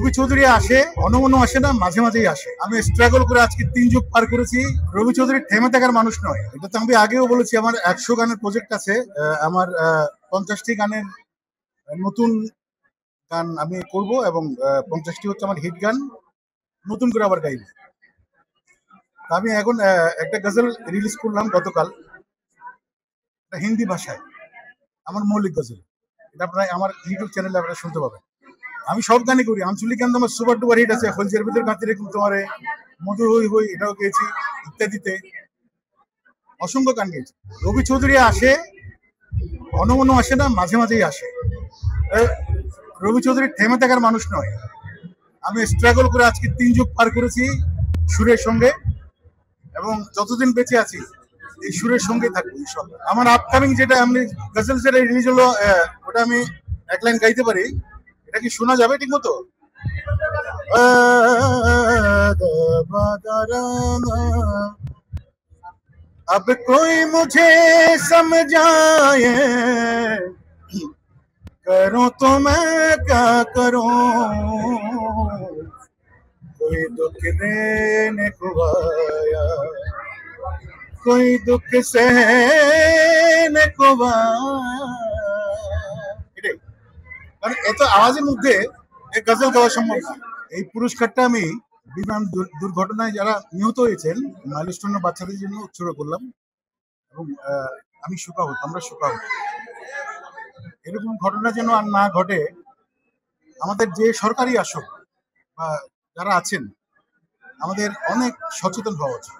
রবি চৌধুরী আসে, অনমন আসে না, মাঝে মাঝেই আসে। আমি স্ট্রাগল করে আজকে 3 যুগ পার করেছি। রবি চৌধুরী থেমে থাকার মানুষ নয়, এটা তো আমি আগেও বলেছি। আমার 100 গানের প্রজেক্ট আছে, আমার 50টি গানের নতুন গান আমি করব, এবং 50টি হচ্ছে আমার হিট গান, নতুন করে আবার গাইব। আমি এখন একটা গজল রিলিজ করলাম গতকাল, হিন্দি ভাষায়, আমার মৌলিক গজল। এটা আপনারা আমার ইউটিউব চ্যানেলে আপনারা শুনতে পাবেন। আমি সব গানই করি। আঞ্চলিক গান তো আমার সুপার ডুপার হিট আছে, হলজের ভিতর গাঁতে রেখে তোমারে, মধু হই হই, এটাও গেয়েছি, ইত্যাদিতে অসংখ্য গান গেয়েছি। রবি চৌধুরী আসে, অনমন আসে না, মাঝে মাঝেই আসে। রবি চৌধুরী থেমে থাকার মানুষ নয়। আমি স্ট্রাগল করে আজকে 3 যুগ পার করেছি সুরের সঙ্গে, এবং যতদিন বেঁচে আছি এই সুরের সঙ্গে থাকবো ইনশাআল্লাহ। আমার আপকামিং যেটা আমি গজল যেটা রিলিজ হলো, ওটা আমি এক লাইন গাইতে পারি। এটা কি শোনা যাবে ঠিক মতো? अब कोई मुझे समझाए, करूं तो मैं क्या करूं, कोई दुख देने को आया, कोई दुख सहने को आया। এটাই, কারণ এত আওয়াজের মধ্যে এই গজল গাওয়া সম্ভব না। এই পুরস্কারটা আমি বিমান দুর্ঘটনায় যারা নিহত হয়েছেন মাইলস্টোনের বাচ্চাদের জন্য উৎসর্গ করলাম, এবং আমি শোকাহত, আমরা শোকাহত। এরকম ঘটনা যেন আর না ঘটে। আমাদের যে সরকারি আসক বা যারা আছেন, আমাদের অনেক সচেতন হওয়া উচিত।